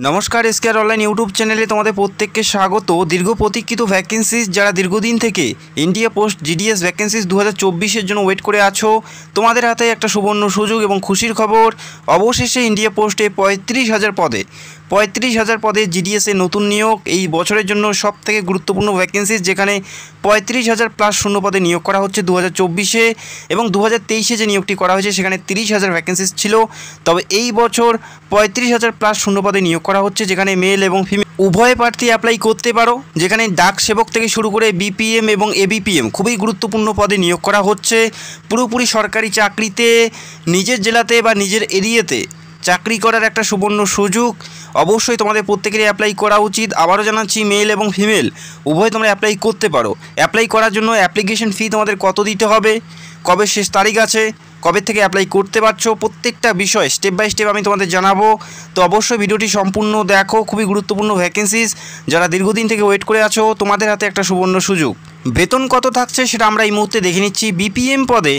নমস্কার, এসকেআর online YouTube চ্যানেলে তোমাদের প্রত্যেককে স্বাগত। দীর্ঘ প্রতীক্ষিত ভ্যাকেন্সিজ, যারা দীর্ঘদিন থেকে ইন্ডিয়া পোস্ট জিডিএস ভ্যাকেন্সিজ 2024-এর জন্য ওয়েট করে আছো, তোমাদের হাতে একটা সুবর্ণ সুযোগ এবং খুশির খবর। অবশেষে ইন্ডিয়া পোস্টে 35,000 পদে জিডিএসে নতুন নিয়োগ। এই বছরের জন্য সবথেকে গুরুত্বপূর্ণ ভ্যাকেন্সিজ, যেখানে 35,000 প্লাস শূন্য পদে নিয়োগ করা হচ্ছে 2024-এ, এবং 2023-এ যে নিয়োগটি করা হয়েছে সেখানে 30,000 ভ্যাকেন্সিজ ছিল। তবে এই বছর 35,000 প্লাস শূন্য পদে নিয়োগ করা হচ্ছে, যেখানে মেল এবং ফিমেল উভয় প্রার্থী অ্যাপ্লাই করতে পারো। যেখানে ডাক সেবক থেকে শুরু করে বিপিএম এবং এবিপিএম খুবই গুরুত্বপূর্ণ পদে নিয়োগ করা হচ্ছে। পুরোপুরি সরকারি চাকরিতে নিজের জেলাতে বা নিজের এরিয়াতে চাকরি করার একটা সুবর্ণ সুযোগ। অবশ্যই তোমাদের প্রত্যেকেরই অ্যাপ্লাই করা উচিত। আবারও জানাচ্ছি, মেল এবং ফিমেল উভয় তোমরা অ্যাপ্লাই করতে পারো। অ্যাপ্লাই করার জন্য অ্যাপ্লিকেশন ফি তোমাদের কত দিতে হবে, কবে শেষ তারিখ আছে, কবে থেকে অ্যাপ্লাই করতে পারছো, প্রত্যেকটা বিষয় স্টেপ বাই স্টেপ আমি তোমাদের জানাবো। তো অবশ্যই ভিডিওটি সম্পূর্ণ দেখো। খুবই গুরুত্বপূর্ণ ভ্যাকেন্সিজ, যারা দীর্ঘদিন থেকে ওয়েট করে আছো, তোমাদের হাতে একটা সুবর্ণ সুযোগ। বেতন কত থাকছে সেটা আমরা এই মুহূর্তে দেখে নিচ্ছি। বিপিএম পদে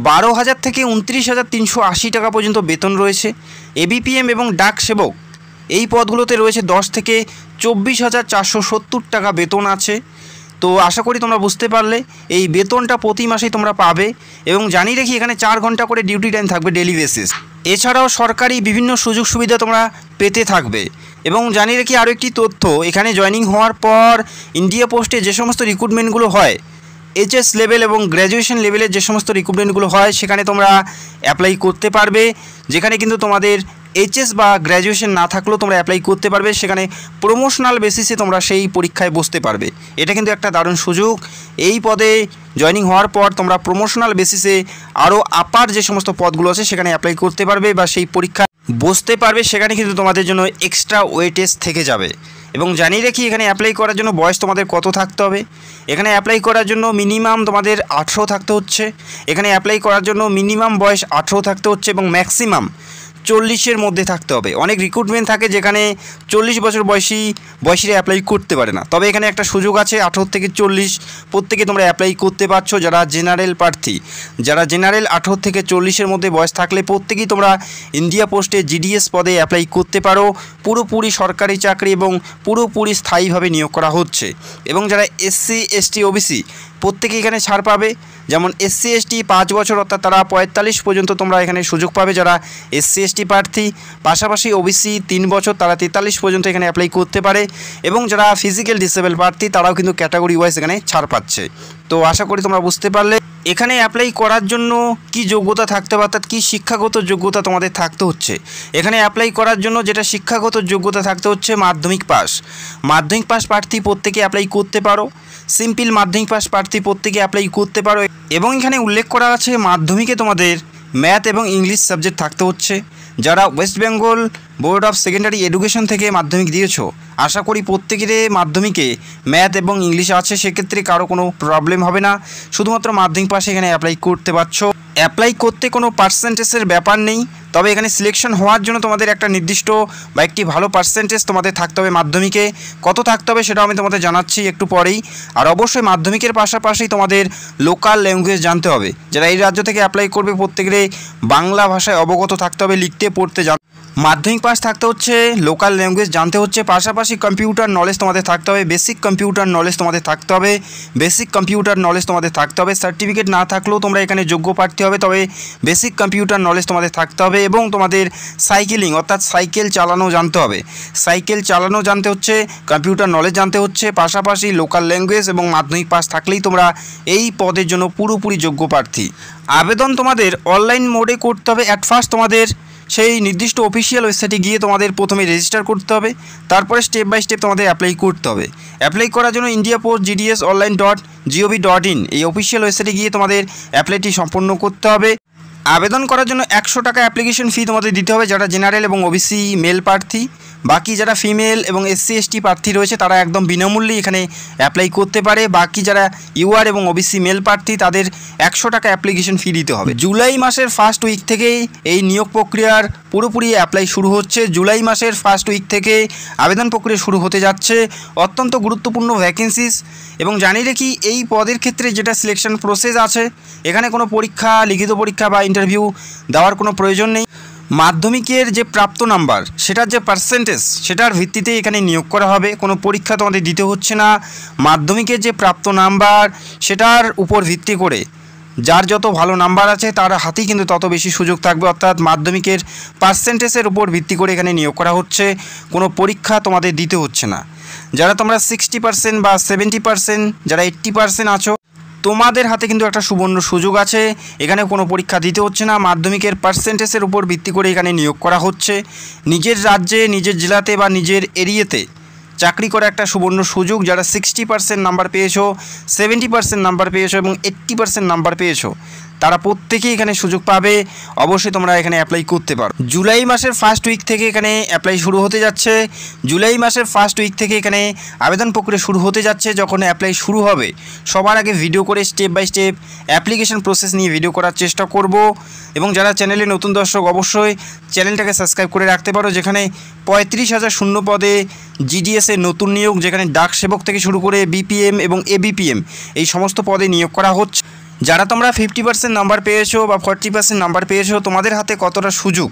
12,000 থেকে 29,380 টাকা পর্যন্ত বেতন রয়েছে। এবিপিএম এবং ডাক সেবক এই পদগুলোতে রয়েছে 10 থেকে 24,470 টাকা বেতন আছে। তো আশা করি তোমরা বুঝতে পারলে এই বেতনটা প্রতি মাসেই তোমরা পাবে। এবং জানিয়ে রাখি, এখানে 4 ঘন্টা করে ডিউটি টাইম থাকবে ডেলি বেসিস। এছাড়াও সরকারি বিভিন্ন সুযোগ সুবিধা তোমরা পেতে থাকবে। এবং জানিয়ে রাখি আরও একটি তথ্য, এখানে জয়েনিং হওয়ার পর ইন্ডিয়া পোস্টে যে সমস্ত রিক্রুটমেন্টগুলো হয়, এইচএস লেভেল এবং গ্র্যাজুয়েশন লেভেলের যে সমস্ত রিক্রুটমেন্টগুলো হয়, সেখানে তোমরা অ্যাপ্লাই করতে পারবে। যেখানে কিন্তু তোমাদের এইচএস বা গ্র্যাজুয়েশন না থাকলেও তোমরা অ্যাপ্লাই করতে পারবে। সেখানে প্রমোশনাল বেসিসে তোমরা সেই পরীক্ষায় বসতে পারবে। এটা কিন্তু একটা দারুণ সুযোগ। এই পদে জয়েনিং হওয়ার পর তোমরা প্রমোশনাল বেসিসে আরও আপার যে সমস্ত পদগুলো আছে সেখানে অ্যাপ্লাই করতে পারবে বা সেই পরীক্ষায় বসতে পারবে। সেখানে কিন্তু তোমাদের জন্য এক্সট্রা ওয়েটেজ থেকে যাবে। এবং জানিয়ে রাখি, এখানে অ্যাপ্লাই করার জন্য বয়স তোমাদের কত থাকতে হবে। এখানে অ্যাপ্লাই করার জন্য মিনিমাম তোমাদের 18 থাকতে হচ্ছে। এখানে অ্যাপ্লাই করার জন্য মিনিমাম বয়স 18 থাকতে হচ্ছে এবং ম্যাক্সিমাম 40-এর মধ্যে থাকতে হবে। অনেক রিক্রুটমেন্ট থাকে যেখানে 40 বছর বয়সীরা অ্যাপ্লাই করতে পারে না। তবে এখানে একটা সুযোগ আছে, 18 থেকে 40 প্রত্যেকে তোমরা অ্যাপ্লাই করতে পারছো। যারা জেনারেল প্রার্থী, যারা জেনারেল 18 থেকে 40-এর মধ্যে বয়স থাকলে প্রত্যেকেই তোমরা ইন্ডিয়া পোস্টে জিডিএস পদে অ্যাপ্লাই করতে পারো। পুরোপুরি সরকারি চাকরি এবং পুরোপুরি স্থায়ীভাবে নিয়োগ করা হচ্ছে। এবং যারা এসসি এসটি ওবিসি প্রত্যেকে এখানে ছাড় পাবে। যেমন এসসি এসটি 5 বছর, অর্থাৎ তারা 45 পর্যন্ত তোমরা এখানে সুযোগ পাবে যারা এসসি এসটি প্রার্থী। পাশাপাশি ওবিসি 3 বছর, তারা 43 পর্যন্ত এখানে অ্যাপ্লাই করতে পারে। এবং যারা ফিজিক্যাল ডিসেবল প্রার্থী তারাও কিন্তু ক্যাটাগরি ওয়াইজ এখানে ছাড় পাচ্ছে। তো আশা করি তোমরা বুঝতে পারলে এখানে অ্যাপ্লাই করার জন্য কি যোগ্যতা থাকতে হবে, অর্থাৎ কী শিক্ষাগত যোগ্যতা তোমাদের থাকতে হচ্ছে। এখানে অ্যাপ্লাই করার জন্য যেটা শিক্ষাগত যোগ্যতা থাকতে হচ্ছে, মাধ্যমিক পাস প্রার্থী প্রত্যেকে অ্যাপ্লাই করতে পারো। সিম্পল মাধ্যমিক পাস প্রার্থী প্রত্যেকে অ্যাপ্লাই করতে পারো। এবং এখানে উল্লেখ করা আছে, মাধ্যমিকে তোমাদের ম্যাথ এবং ইংলিশ সাবজেক্ট থাকতে হচ্ছে। যারা West Bengal board of secondary education থেকে মাধ্যমিক দিয়েছো, আশা করি প্রত্যেকের মাধ্যমিকে ম্যাথ এবং ইংলিশ আছে। সেক্ষেত্রে কারো কোনো প্রবলেম হবে না। শুধুমাত্র মাধ্যমিক পাশে এখানে অ্যাপ্লাই করতে পারছো। অ্যাপ্লাই করতে কোনো পার্সেন্টেজের ব্যাপার নেই। তবে এখানে সিলেকশন হওয়ার জন্য তোমাদের একটা নির্দিষ্ট বা একটি ভালো পার্সেন্টেজ তোমাদের থাকতে হবে। মাধ্যমিকে কত থাকতে হবে সেটাও আমি তোমাদের জানাচ্ছি একটু পরেই। আর অবশ্যই মাধ্যমিকের পাশাপাশি তোমাদের লোকাল ল্যাঙ্গুয়েজ জানতে হবে। যারা এই রাজ্য থেকে অ্যাপ্লাই করবে প্রত্যেকের বাংলা ভাষায় অবগত থাকতে হবে, লিখতে পড়তে মাধ্যমিক পাস থাকতে হচ্ছে, লোকাল ল্যাঙ্গুয়েজ জানতে হচ্ছে। পাশাপাশি কম্পিউটার নলেজ তোমাদের থাকতে হবে, বেসিক কম্পিউটার নলেজ তোমাদের থাকতে হবে। সার্টিফিকেট না থাকলেও তোমরা এখানে যোগ্য প্রার্থী হবে, তবে বেসিক কম্পিউটার নলেজ তোমাদের থাকতে হবে। এবং তোমাদের সাইকেলিং অর্থাৎ সাইকেল চালানো জানতে হচ্ছে, কম্পিউটার নলেজ জানতে হচ্ছে। পাশাপাশি লোকাল ল্যাঙ্গুয়েজ এবং মাধ্যমিক পাস থাকলেই তোমরা এই পদের জন্য পুরোপুরি যোগ্য প্রার্থী। আবেদন তোমাদের অনলাইন মোডে করতে হবে। অ্যাট ফার্স্ট তোমাদের সেই নির্দিষ্ট অফিসিয়াল ওয়েবসাইটে গিয়ে তোমাদের প্রথমে রেজিস্টার করতে হবে, তারপরে স্টেপ বাই স্টেপ তোমাদের অ্যাপ্লাই করতে হবে। অ্যাপ্লাই করার জন্য ইন্ডিয়া পোস্ট জিডিএস online.gov.in এই অফিসিয়াল ওয়েবসাইটে গিয়ে তোমাদের অ্যাপ্লাইটি সম্পন্ন করতে হবে। আবেদন করার জন্য 100 টাকা অ্যাপ্লিকেশন ফি তোমাদের দিতে হবে যারা জেনারেল এবং ওবিসি মেল প্রার্থী। বাকি যারা ফিমেল এবং এসসি এসটি প্রার্থী রয়েছে তারা একদম বিনামূল্যে এখানে অ্যাপ্লাই করতে পারে। বাকি যারা ইউআর এবং ওবিসি মেল প্রার্থী তাদের 100 টাকা অ্যাপ্লিকেশন ফি দিতে হবে। জুলাই মাসের ফার্স্ট উইক থেকেই এই নিয়োগ প্রক্রিয়ার পুরোপুরি অ্যাপ্লাই শুরু হচ্ছে। জুলাই মাসের ফার্স্ট উইক থেকে আবেদন প্রক্রিয়া শুরু হতে যাচ্ছে। অত্যন্ত গুরুত্বপূর্ণ ভ্যাকেন্সিস। এবং জানিয়ে রাখি, এই পদের ক্ষেত্রে যেটা সিলেকশন প্রসেস আছে, এখানে কোনো পরীক্ষা, লিখিত পরীক্ষা বা ইন্টারভিউ দেওয়ার কোনো প্রয়োজন নেই। মাধ্যমিকের যে প্রাপ্ত নাম্বার সেটার যে পার্সেন্টেজ সেটার ভিত্তিতে এখানে নিয়োগ করা হবে। কোনো পরীক্ষা তোমাদের দিতে হচ্ছে না। মাধ্যমিকের যে প্রাপ্ত নাম্বার সেটার উপর ভিত্তি করে যার যত ভালো নাম্বার আছে তার হাতেই কিন্তু তত বেশি সুযোগ থাকবে। অর্থাৎ মাধ্যমিকের পার্সেন্টেজের উপর ভিত্তি করে এখানে নিয়োগ করা হচ্ছে। কোনো পরীক্ষা তোমাদের দিতে হচ্ছে না। যারা তোমরা 60% বা 70%, যারা 80% আছো, তোমাদের হাতে কিন্তু একটা সুবর্ণ সুযোগ আছে। এখানে কোনো পরীক্ষা দিতে হচ্ছে না। মাধ্যমিকের পার্সেন্টেজের উপর ভিত্তি করে এখানে নিয়োগ করা হচ্ছে। নিজের রাজ্যে, নিজের জেলাতে বা নিজের এরিয়াতে চাকরি করা একটা সুবর্ণ সুযোগ। যারা 60% নাম্বার পেয়েছো, 70% নাম্বার পেয়েছো এবং 80% নাম্বার পেয়েছো, তারা প্রত্যেকেই এখানে সুযোগ পাবে। অবশ্যই তোমরা এখানে অ্যাপ্লাই করতে পারো। জুলাই মাসের ফার্স্ট উইক থেকে এখানে অ্যাপ্লাই শুরু হতে যাচ্ছে। জুলাই মাসের ফার্স্ট উইক থেকে এখানে আবেদন প্রক্রিয়া শুরু হতে যাচ্ছে। যখন অ্যাপ্লাই শুরু হবে সবার আগে ভিডিও করে step by step application process নিয়ে ভিডিও করার চেষ্টা করব। এবং যারা চ্যানেলে নতুন দর্শক অবশ্যই চ্যানেলটাকে সাবস্ক্রাইব করে রাখতে পারো। যেখানে 35,000 শূন্য পদে জিডিএসের নতুন নিয়োগ, যেখানে ডাক সেবক থেকে শুরু করে বিপিএম এবং এবিপিএম এই সমস্ত পদে নিয়োগ করা হচ্ছে। যারা তোমরা 50% নাম্বার পেয়েছো বা 40% নাম্বার পেয়েছো, তোমাদের হাতে কতটা সুযোগ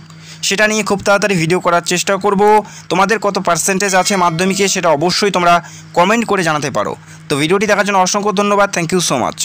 সেটা নিয়ে খুব তাড়াতাড়ি ভিডিও করার চেষ্টা করব। তোমাদের কত পার্সেন্টেজ আছে মাধ্যমিকে সেটা অবশ্যই তোমরা কমেন্ট করে জানাতে পারো। তো ভিডিওটি দেখার জন্য অসংখ্য ধন্যবাদ। Thank you so much.